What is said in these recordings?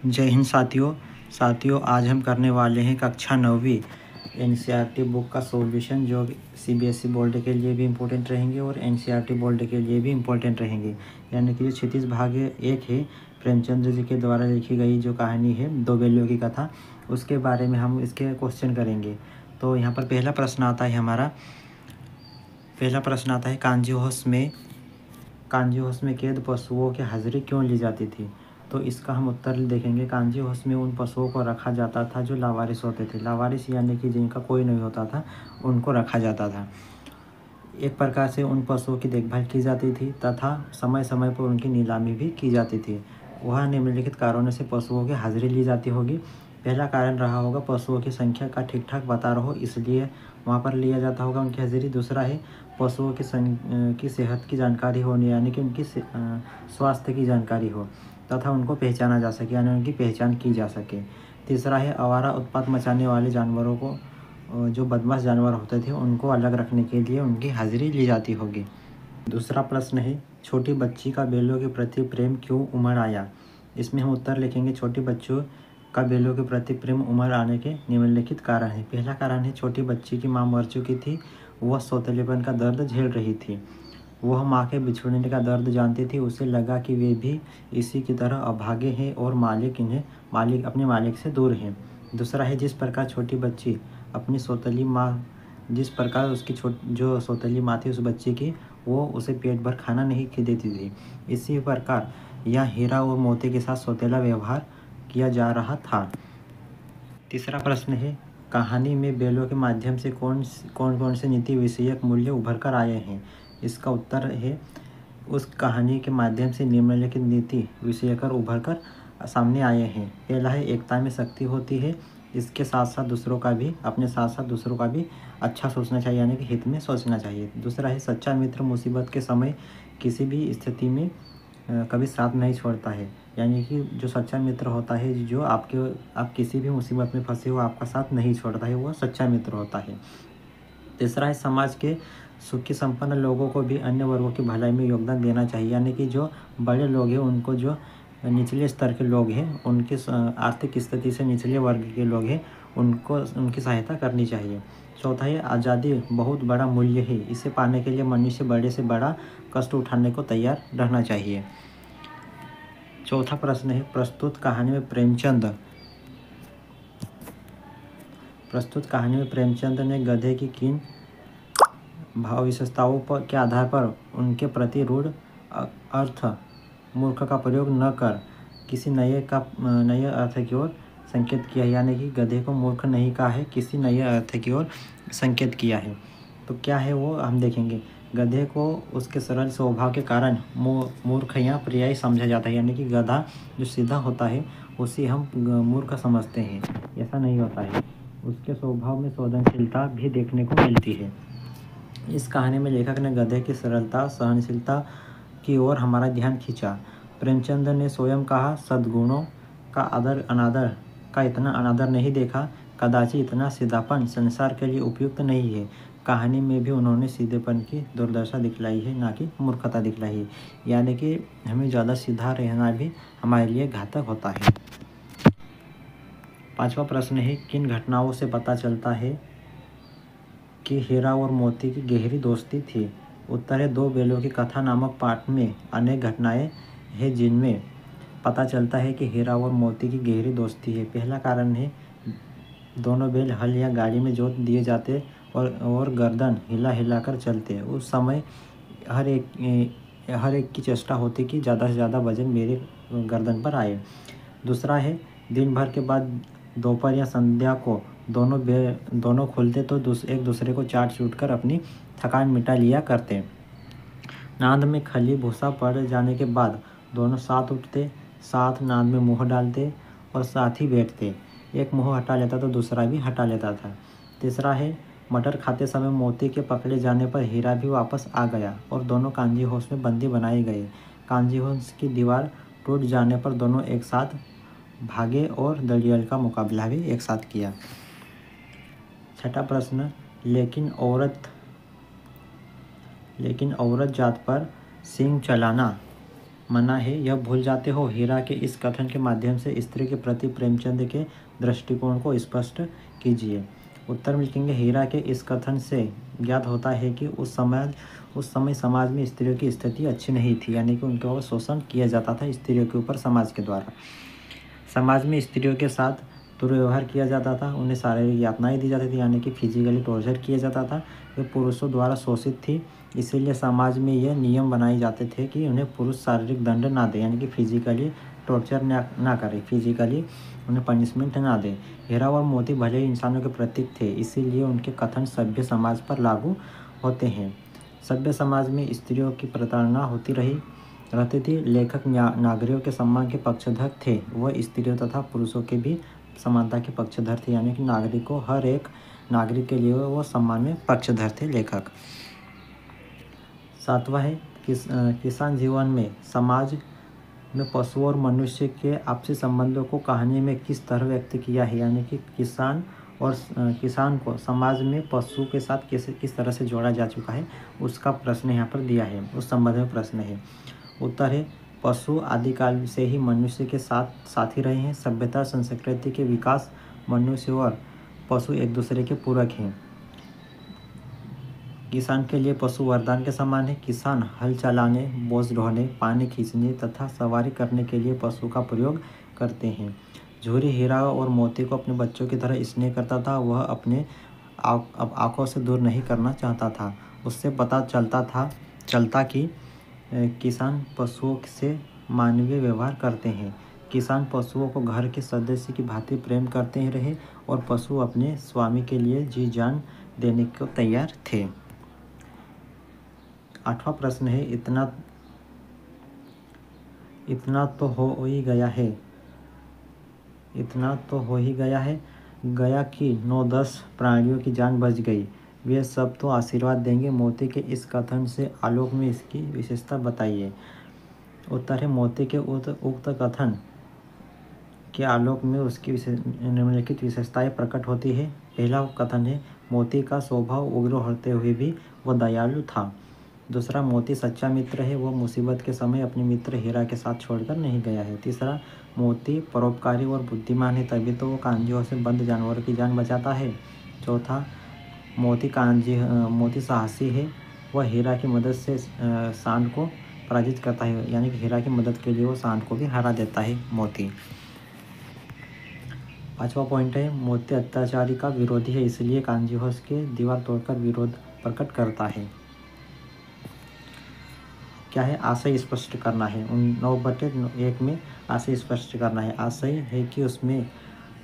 जय हिंद साथियों आज हम करने वाले हैं कक्षा 9वीं एनसीईआरटी बुक का सॉल्यूशन, जो सीबीएसई बोर्ड के लिए भी इम्पोर्टेंट रहेंगे और एनसीईआरटी बोर्ड के लिए भी इम्पोर्टेंट रहेंगे। यानी कि जो क्षितिज भाग 1 है, प्रेमचंद जी के द्वारा लिखी गई जो कहानी है दो बेलियों की कथा, उसके बारे में हम इसके क्वेश्चन करेंगे। तो यहाँ पर पहला प्रश्न आता है कांजी हाउस में कैद पशुओं की हाजिरी क्यों ली जाती थी। तो इसका हम उत्तर देखेंगे। कांजी हाउस में उन पशुओं को रखा जाता था जो लावारिस होते थे। लावारिस यानी कि जिनका कोई नहीं होता था, उनको रखा जाता था। एक प्रकार से उन पशुओं की देखभाल की जाती थी तथा समय समय पर उनकी नीलामी भी की जाती थी। वह निम्नलिखित कारणों से पशुओं की हाजिरी ली जाती होगी। पहला कारण रहा होगा पशुओं की संख्या का ठीक ठाक बता रहो, इसलिए वहाँ पर लिया जाता होगा उनकी हाजिरी। दूसरा है पशुओं की सेहत की जानकारी होनी, यानी कि उनकी स्वास्थ्य की जानकारी हो तथा उनको पहचाना जा सके, यानी उनकी पहचान की जा सके। तीसरा है आवारा उत्पात मचाने वाले जानवरों को, जो बदमाश जानवर होते थे, उनको अलग रखने के लिए उनकी हाजिरी ली जाती होगी। दूसरा प्रश्न है छोटी बच्ची का बेलों के प्रति प्रेम क्यों उमड़ आया। इसमें हम उत्तर लिखेंगे छोटी बच्चों का बेलों के प्रति प्रेम उमड़ आने के निम्नलिखित कारण है। पहला कारण है छोटी बच्ची की मां मर चुकी थी, वह सौतेलेपन का दर्द झेल रही थी। वह माँ के बिछड़ने का दर्द जानती थी। उसे लगा कि वे भी इसी की तरह अभागे हैं और अपने मालिक से दूर हैं। दूसरा है जिस प्रकार छोटी बच्ची अपनी सौतेली माँ, जिस प्रकार उसकी जो सौतेली माँ थी उस बच्चे की, वो उसे पेट भर खाना नहीं देती थी, इसी प्रकार यह हीरा और मोती के साथ सौतेला व्यवहार किया जा रहा था। तीसरा प्रश्न है कहानी में बैलों के माध्यम से कौन कौन से नीति विषयक मूल्य उभर कर आए हैं। इसका उत्तर है उस कहानी के माध्यम से निम्नलिखित नीति विषयक उभर कर सामने आए हैं। पहला है एकता में शक्ति होती है, इसके साथ साथ दूसरों का भी, अपने साथ साथ दूसरों का भी अच्छा सोचना चाहिए, यानी कि हित में सोचना चाहिए। दूसरा है सच्चा मित्र मुसीबत के समय किसी भी स्थिति में कभी साथ नहीं छोड़ता है, यानी कि जो सच्चा मित्र होता है, जो आप किसी भी मुसीबत में फंसे हो आपका साथ नहीं छोड़ता है, वह सच्चा मित्र होता है। तीसरा है समाज के सुखी संपन्न लोगों को भी अन्य वर्गों की भलाई में योगदान देना चाहिए, यानी कि जो बड़े लोग हैं उनको, जो निचले स्तर के लोग हैं, उनकी आर्थिक स्थिति से निचले वर्ग के लोग हैं, उनको उनकी सहायता करनी चाहिए। चौथा है आज़ादी बहुत बड़ा मूल्य है, इसे पाने के लिए मनुष्य बड़े से बड़ा कष्ट उठाने को तैयार रहना चाहिए। चौथा प्रश्न है प्रस्तुत कहानी में प्रेमचंद ने गधे की किन भाव विशेषताओं के आधार पर उनके प्रति रूढ़ अर्थ मूर्ख का प्रयोग न कर किसी नए अर्थ की ओर संकेत किया है, यानी कि गधे को मूर्ख नहीं कहा है, किसी नए अर्थ की ओर संकेत किया है। तो क्या है वो हम देखेंगे। गधे को उसके सरल स्वभाव के कारण मूर्ख या पर्यायी समझा जाता है, यानी कि गधा जो सीधा होता है उसे हम मूर्ख समझते हैं, ऐसा नहीं होता है। उसके स्वभाव में संवेदनशीलता भी देखने को मिलती है। इस कहानी में लेखक ने गधे की सरलता सहनशीलता की ओर हमारा ध्यान खींचा। प्रेमचंद ने स्वयं कहा सद्गुणों का अनादर का इतना अनादर नहीं देखा, कदाचित इतना सीधापन संसार के लिए उपयुक्त नहीं है। कहानी में भी उन्होंने सीधेपन की दुर्दशा दिखलाई है, ना कि मूर्खता दिखलाई है, यानी कि हमें ज़्यादा सीधा रहना भी हमारे लिए घातक होता है। पांचवा प्रश्न है किन घटनाओं से पता चलता है कि हीरा और मोती की गहरी दोस्ती थी। उत्तर है दो बैलों की कथा नामक पाठ में अनेक घटनाएं हैं जिनमें पता चलता है कि हीरा और मोती की गहरी दोस्ती है। पहला कारण है दोनों बैल हल या गाड़ी में जोत दिए जाते और गर्दन हिला हिला कर चलते। उस समय हर एक की चेष्टा होती कि ज़्यादा से ज़्यादा वजन मेरे गर्दन पर आए। दूसरा है दिन भर के बाद दोपहर या संध्या को दोनों खुलते तो एक दूसरे को चाट चूट कर अपनी थकान मिटा लिया करते। नाद में खली भूसा पड़ जाने के बाद दोनों साथ उठते, साथ नाद में मुँह डालते और साथ ही बैठते। एक मुँह हटा लेता तो दूसरा भी हटा लेता था। तीसरा है मटर खाते समय मोती के पकड़े जाने पर हीरा भी वापस आ गया और दोनों कांजी हाउस में बंदी बनाए गए। कांजी हाउस की दीवार टूट जाने पर दोनों एक साथ भागे और दरियल का मुकाबला भी एक साथ किया। छठा प्रश्न लेकिन औरत जात पर सींग चलाना मना है यह भूल जाते हो। हीरा के इस कथन के माध्यम से स्त्री के प्रति प्रेमचंद के दृष्टिकोण को स्पष्ट कीजिए। उत्तर में लिखेंगे, हीरा के इस कथन से ज्ञात होता है कि उस समय समाज में स्त्रियों की स्थिति अच्छी नहीं थी, यानी कि उनके ऊपर शोषण किया जाता था स्त्रियों के ऊपर समाज के द्वारा। समाज में स्त्रियों के साथ दुर्व्यवहार किया जाता था, उन्हें शारीरिक यातनाएं दी जाती थी, यानी कि फिजिकली टॉर्चर किया जाता था। वे पुरुषों द्वारा शोषित थी, इसीलिए समाज में यह नियम बनाए जाते थे कि उन्हें पुरुष शारीरिक दंड ना दे, यानी कि फिजिकली टॉर्चर ना करे, फिजिकली उन्हें पनिशमेंट ना दे। हीरा और मोती भले ही इंसानों के प्रतीक थे, इसीलिए उनके कथन सभ्य समाज पर लागू होते हैं। सभ्य समाज में स्त्रियों की प्रताड़ना होती रहती थी। लेखक नागरिकों के सम्मान के पक्षधर थे, वह स्त्रियों तथा पुरुषों के भी समानता के पक्षधर थे, यानी कि नागरिकों हर एक नागरिक के लिए वो सम्मान में पक्षधर थे लेखक। 7वां है किसान जीवन में समाज में पशु और मनुष्य के आपसी संबंधों को कहानी में किस तरह व्यक्त किया है, यानी कि किसान को समाज में पशु के साथ किस तरह से जोड़ा जा चुका है, उसका प्रश्न यहाँ पर दिया है, उस संबंध में प्रश्न है। उत्तर है, पशु आदिकाल से ही मनुष्य के साथ साथी रहे हैं। सभ्यता संस्कृति के विकास मनुष्य और पशु एक दूसरे के पूरक हैं। किसान के लिए पशु वरदान के समान है। किसान हल चलाने, बोझ ढोने, पानी खींचने तथा सवारी करने के लिए पशु का प्रयोग करते हैं। झूरी हीरा और मोती को अपने बच्चों की तरह स्नेह करता था, वह अपने आंखों से दूर नहीं करना चाहता था। उससे पता चलता कि किसान पशुओं से मानवीय व्यवहार करते हैं। किसान पशुओं को घर के सदस्य की भांति प्रेम करते रहे और पशु अपने स्वामी के लिए जी जान देने को तैयार थे। 8वां प्रश्न है, इतना तो हो ही गया है गया कि 9-10 प्राणियों की जान बच गई, वे सब तो आशीर्वाद देंगे। मोती के इस कथन से आलोक में इसकी विशेषता बताइए। उत्तर है, मोती के उक्त कथन के आलोक में उसकी निम्नलिखित विशेषताएं प्रकट होती है। पहला कथन है, मोती का स्वभाव उग्र होते हुए भी वह दयालु था। दूसरा, मोती सच्चा मित्र है, वह मुसीबत के समय अपने मित्र हीरा के साथ छोड़कर नहीं गया है। तीसरा, मोती परोपकारी और बुद्धिमान है, तभी तो वो कांजियों से बंद जानवरों की जान बचाता है। चौथा, मोती साहसी है, वह हीरा की मदद से सांड को पराजित करता है, यानी कि हीरा की मदद के लिए वो सांड को भी हरा देता है मोती। 5वां पॉइंट है, मोती अत्याचारी का विरोधी है, इसलिए कांजीहोस के दीवार तोड़कर विरोध प्रकट करता है। क्या है, आशय स्पष्ट करना है। 9/1 में आशय स्पष्ट करना है। आशय है कि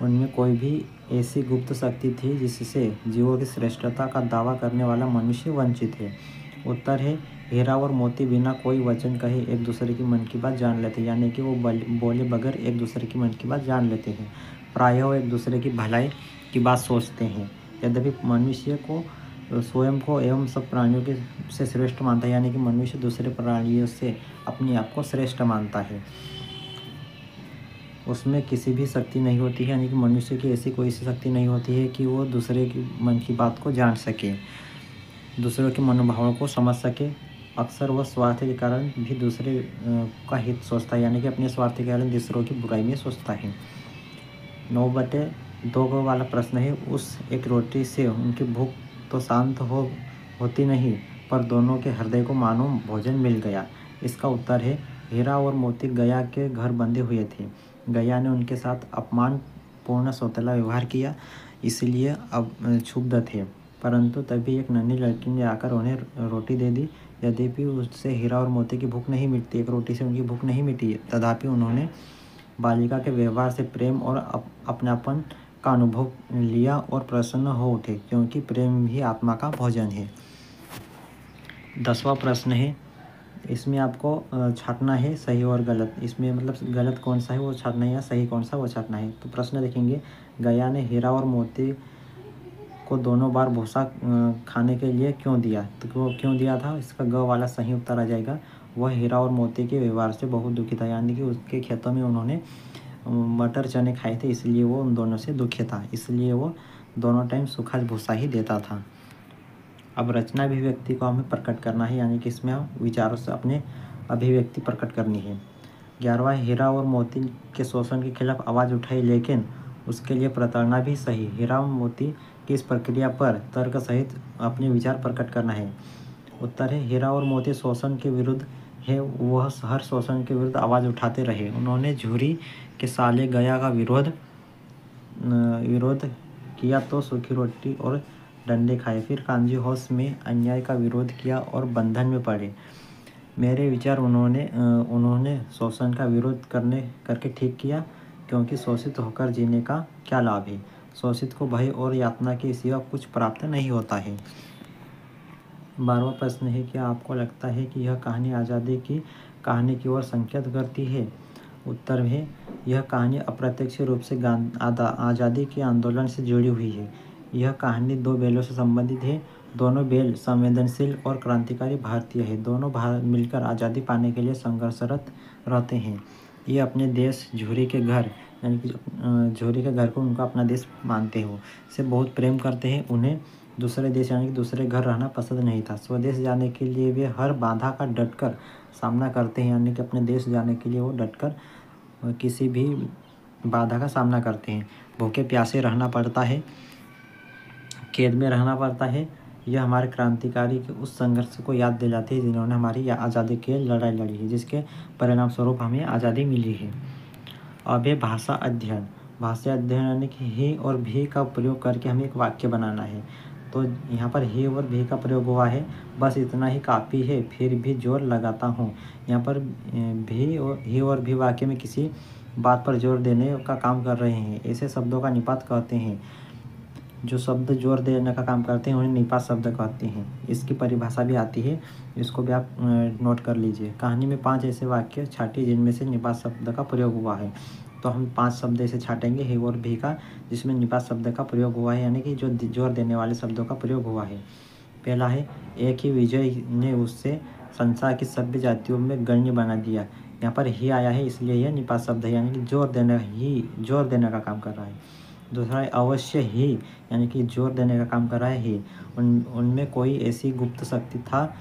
उनमें कोई भी ऐसी गुप्त शक्ति थी जिससे जीवों की श्रेष्ठता का दावा करने वाला मनुष्य वंचित है। उत्तर है, हीरा और मोती बिना कोई वचन कहे एक दूसरे की मन की बात जान लेते हैं, यानी कि वो बोले बगैर एक दूसरे की मन की बात जान लेते हैं। प्रायः वो एक दूसरे की भलाई की बात सोचते हैं। यद्यपि मनुष्य को स्वयं को एवं सब प्राणियों के से श्रेष्ठ मानता है, यानी कि मनुष्य दूसरे प्राणियों से अपने आप को श्रेष्ठ मानता है। उसमें किसी भी शक्ति नहीं होती है, यानी कि मनुष्य की ऐसी कोई सी शक्ति नहीं होती है कि वो दूसरे की मन की बात को जान सके, दूसरों के मनोभावों को समझ सके। अक्सर वह स्वार्थ के कारण भी दूसरे का हित सोचता है, यानी कि अपने स्वार्थ के कारण दूसरों की बुराई में सोचता है। 9/2 वाला प्रश्न है, उस एक रोटी से उनकी भूख तो शांत होती नहीं, पर दोनों के हृदय को मानो भोजन मिल गया। इसका उत्तर है, हीरा और मोती गया के घर बंधे हुए थे। गया ने उनके साथ अपमानपूर्ण सौतेला व्यवहार किया, इसलिए अब क्षुब्ध थे। परंतु तभी एक नन्ही लड़की ने आकर उन्हें रोटी दे दी। यद्यपि उससे हीरा और मोती की भूख नहीं मिटती, एक रोटी से उनकी भूख नहीं मिटी, तथापि उन्होंने बालिका के व्यवहार से प्रेम और अपनापन का अनुभव लिया और प्रसन्न हो उठे, क्योंकि प्रेम ही आत्मा का भोजन है। 10वां प्रश्न है, इसमें आपको छांटना है सही और गलत। इसमें मतलब गलत कौन सा है वो छांटना है या सही कौन सा वो छांटना है। तो प्रश्न देखेंगे, गया ने हीरा और मोती को दोनों बार भूसा खाने के लिए क्यों दिया? तो वो क्यों दिया था, इसका ग वाला सही उत्तर आ जाएगा। वह हीरा और मोती के व्यवहार से बहुत दुखी था, यानी कि उसके खेतों में उन्होंने मटर चने खाए थे, इसलिए वो उन दोनों से दुखी था, इसलिए वो दोनों टाइम सूखा भूसा ही देता था। अब रचना अभिव्यक्ति को हमें प्रकट करना है, यानी कि इसमें हम विचारों से अपने अभिव्यक्ति प्रकट करनी है। 11वां, हीरा और मोती के शोषण के खिलाफ आवाज़ उठाई, लेकिन उसके लिए प्रताड़ना भी सही। हीरा और मोती की इस प्रक्रिया पर तर्क सहित अपने विचार प्रकट करना है। उत्तर है, हीरा और मोती शोषण के विरुद्ध है, वह हर शोषण के विरुद्ध आवाज़ उठाते रहे। उन्होंने झूरी के साले गया का विरोध किया तो सूखी रोटी और डंडे खाए। फिर कांजी हाउस में अन्याय का विरोध किया और बंधन में पड़े। मेरे विचार उन्होंने शोषण का विरोध करके ठीक किया, क्योंकि शोषित होकर जीने का क्या लाभ है। शोषित को भय और यातना के सिवा कुछ प्राप्त नहीं होता है। 12वां प्रश्न है, क्या आपको लगता है कि यह कहानी आज़ादी की कहानी की ओर संकेत करती है? उत्तर है, यह कहानी अप्रत्यक्ष रूप से आज़ादी के आंदोलन से जुड़ी हुई है। यह कहानी दो बैलों से संबंधित है। दोनों बैल संवेदनशील और क्रांतिकारी भारतीय हैं। दोनों मिलकर आज़ादी पाने के लिए संघर्षरत रहते हैं। ये अपने देश झूरी के घर यानी कि झूरी के घर को उनका अपना देश मानते हो, से बहुत प्रेम करते हैं। उन्हें दूसरे देश यानी कि दूसरे घर रहना पसंद नहीं था। स्वदेश जाने के लिए वे हर बाधा का डटकर सामना करते हैं, यानी कि अपने देश जाने के लिए वो डटकर किसी भी बाधा का सामना करते हैं। भूखे प्यासे रहना पड़ता है, कैद में रहना पड़ता है। यह हमारे क्रांतिकारी के उस संघर्ष को याद दिलाती है जिन्होंने हमारी आज़ादी के लड़ाई लड़ी है, जिसके परिणाम स्वरूप हमें आज़ादी मिली है। अब है भाषा अध्ययन। भाषा अध्ययन यानी कि ही और भी का प्रयोग करके हमें एक वाक्य बनाना है। तो यहाँ पर ही और भी का प्रयोग हुआ है, बस इतना ही काफ़ी है, फिर भी जोर लगाता हूँ। यहाँ पर भी और ही और भी वाक्य में किसी बात पर जोर देने का काम कर रहे हैं। ऐसे शब्दों का निपात कहते हैं। जो शब्द जोर देने का काम करते हैं उन्हें निपात शब्द कहते हैं। इसकी परिभाषा भी आती है, इसको भी आप नोट कर लीजिए। कहानी में 5 ऐसे वाक्य छाटिए जिनमें से निपात शब्द का प्रयोग हुआ है। तो हम 5 शब्द ऐसे छाटेंगे ही और भी का, जिसमें निपात शब्द का प्रयोग हुआ है, यानी कि जो जोर देने वाले शब्दों का प्रयोग हुआ है। पहला है, एक ही विजय ने उससे संसार की सभ्य जातियों में गण्य बना दिया। यहाँ पर ही आया है, इसलिए यह निपात शब्द है, यानी कि जोर देने का काम कर रहा है। दूसरा है, अवश्य ही, यानी कि जोर देने का काम कर रहा है ही। उनमें कोई ऐसी गुप्त शक्ति था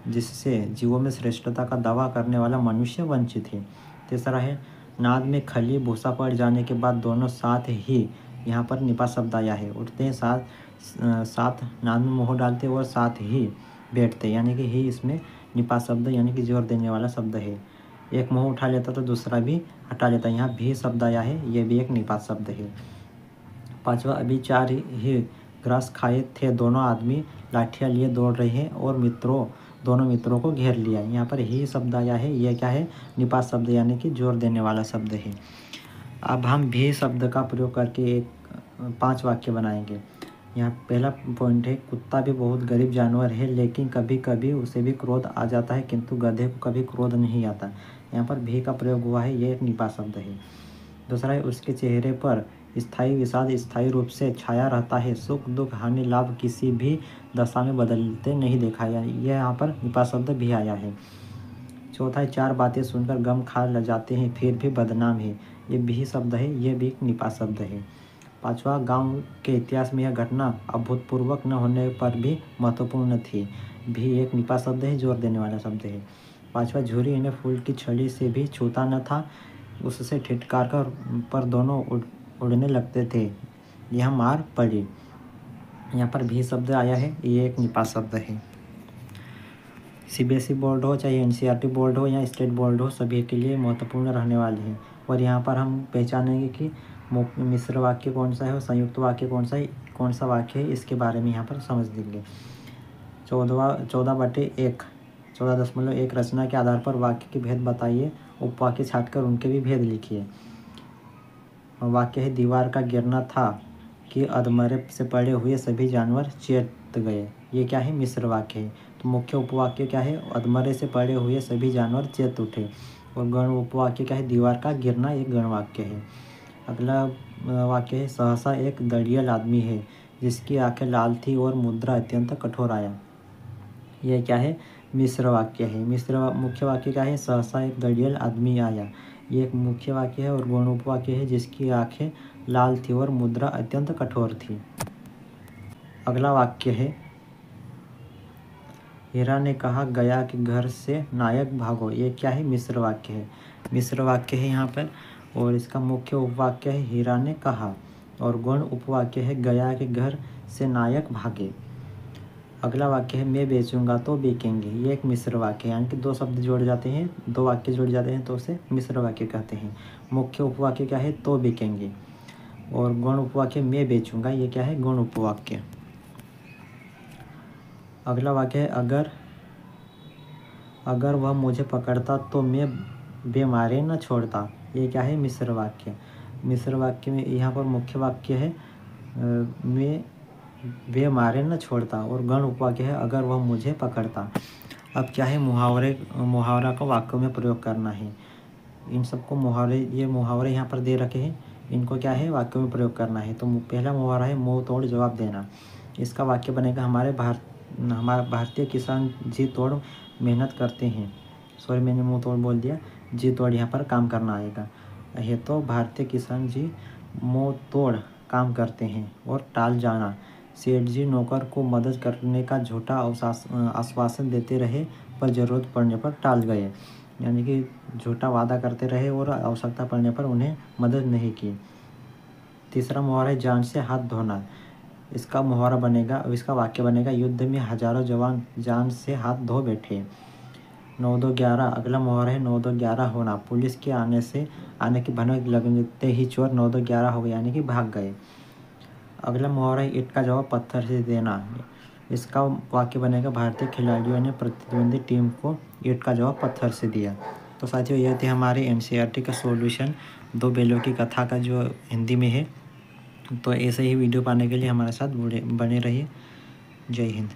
जिससे जीवों में श्रेष्ठता का दावा करने वाला मनुष्य वंचित है। तीसरा है, नाद में खली भूसा पड़ जाने के बाद दोनों साथ ही, यहाँ पर निपात शब्द आया है। उठते हैं साथ नाद में मुँह डालते और साथ ही बैठते, यानी कि ही इसमें निपात शब्द यानी कि जोर देने वाला शब्द है। एक मुँह उठा लेता तो दूसरा भी हटा लेता, यहाँ भी शब्द आया है, ये भी एक निपात शब्द है। 5वां, अभी 4 ही ग्रास खाए थे, दोनों आदमी लाठियाँ लिए दौड़ रहे हैं और दोनों मित्रों को घेर लिया। यहाँ पर ही शब्द आया है, यह क्या है? निपात शब्द यानी कि जोर देने वाला शब्द है। अब हम भी शब्द का प्रयोग करके 5 वाक्य बनाएंगे। यहाँ पहला पॉइंट है, कुत्ता भी बहुत गरीब जानवर है, लेकिन कभी कभी उसे भी क्रोध आ जाता है, किंतु गधे को कभी क्रोध नहीं आता। यहाँ पर भी का प्रयोग हुआ है, यह एक निपात शब्द है। दूसरा है, उसके चेहरे पर स्थायी विषाद स्थायी रूप से छाया रहता है, सुख दुख हानि लाभ किसी भी दशा में बदलते नहीं देखा। यह यहाँ पर निपात शब्द भी आया है। चौथा है, 4 बातें सुनकर गम खा जाते हैं फिर भी बदनाम है, ये भी शब्द है, यह भी एक निपात शब्द है। 5वां, गांव के इतिहास में यह घटना अभूतपूर्व न होने पर भी महत्वपूर्ण थी, भी एक निपात शब्द है, जोर देने वाला शब्द है। 5वां, झूरी इन्हें फूल की छड़ी से भी छूता न था, उससे ठिठकार कर पर दोनों उड़ने लगते थे, यह मार पड़ी। यहाँ पर भी शब्द आया है, ये एक निपात शब्द है। सीबीएसई बोर्ड हो चाहे एनसीईआरटी बोर्ड हो या स्टेट बोर्ड हो, सभी के लिए महत्वपूर्ण रहने वाले हैं। और यहाँ पर हम पहचानेंगे कि मिश्र वाक्य कौन सा है और संयुक्त वाक्य कौन सा वाक्य है, इसके बारे में यहाँ पर समझ लेंगे। 14/1 रचना के आधार पर वाक्य के भेद बताइए, उपवाक्य छाटकर उनके भी भेद लिखिए। वाक्य है, दीवार का गिरना था कि अधमरे से पड़े हुए सभी जानवर चेत गए, ये क्या है? मिश्र वाक्य है। तो मुख्य उपवाक्य क्या है? अधमरे से पड़े हुए सभी जानवर चेत उठे। और गण उपवाक्य क्या है? दीवार का गिरना एक गण वाक्य है। अगला वाक्य है, सहसा एक दड़ियल आदमी है जिसकी आंखें लाल थी और मुद्रा अत्यंत कठोर आया, यह क्या है? मिश्र वाक्य है। मुख्य वाक्य क्या है? सहसा एक दड़ियल आदमी आया, ये एक मुख्य वाक्य है। और गौण उपवाक्य है, जिसकी आंखें लाल थी और मुद्रा अत्यंत कठोर थी। अगला वाक्य है, हीरा ने कहा गया के घर से नायक भागो। ये क्या है? मिश्र वाक्य है। मिश्र वाक्य है यहाँ पर। और इसका मुख्य उपवाक्य है हीरा ने कहा, और गौण उपवाक्य है गया के घर से नायक भागे। अगला वाक्य है मैं बेचूंगा तो बिकेंगे। ये एक मिश्र वाक्य है, यानी कि दो शब्द जोड़ जाते हैं, दो वाक्य जोड़ जाते हैं तो उसे मिश्र वाक्य कहते हैं। मुख्य उपवाक्य क्या है? तो बिकेंगे। और गौण उपवाक्य मैं बेचूंगा, ये क्या है? गौण उपवाक्य। अगला वाक्य है अगर वह मुझे पकड़ता तो मैं बेमारे न छोड़ता। ये क्या है? मिश्र वाक्य। मिश्र वाक्य में यहाँ पर मुख्य वाक्य है मैं बेमारे न छोड़ता, और गण उपवाक्य है अगर वह मुझे पकड़ता। अब क्या है? मुहावरा का वाक्य में प्रयोग करना है। इन सबको ये मुहावरे यहाँ पर दे रखे हैं, इनको क्या है? वाक्य में प्रयोग करना है। तो पहला मुहावरा है मुंह तोड़ जवाब देना। इसका वाक्य बनेगा हमारा भारतीय किसान जी तोड़ मेहनत करते हैं। सॉरी, मैंने मुंह तोड़ बोल दिया, जी तोड़ यहाँ पर काम करना आएगा। ये तो भारतीय किसान जी मुंह तोड़ काम करते हैं। और टाल जाना, सेठ जी नौकर को मदद करने का झूठा आश्वासन देते रहे पर ज़रूरत पड़ने पर टाल गए। यानी कि झूठा वादा करते रहे और आवश्यकता पड़ने पर उन्हें मदद नहीं की। तीसरा मुहावरा है जान से हाथ धोना। इसका वाक्य बनेगा युद्ध में हजारों जवान जान से हाथ धो बैठे। 9-2-11 अगला मुहावरा है 9-2-11 होना। पुलिस के आने की भनक लगते ही चोर 9-2-11 हो गए, यानी कि भाग गए। अगला मुहावरा है ईंट का जवाब पत्थर से देना। इसका वाक्य बनेगा भारतीय खिलाड़ियों ने प्रतिद्वंदी टीम को ईंट का जवाब पत्थर से दिया। तो साथियों, यह थे हमारे एनसीईआरटी का सॉल्यूशन, दो बैलों की कथा का, जो हिंदी में है। तो ऐसे ही वीडियो पाने के लिए हमारे साथ बने रहिए। जय हिंद।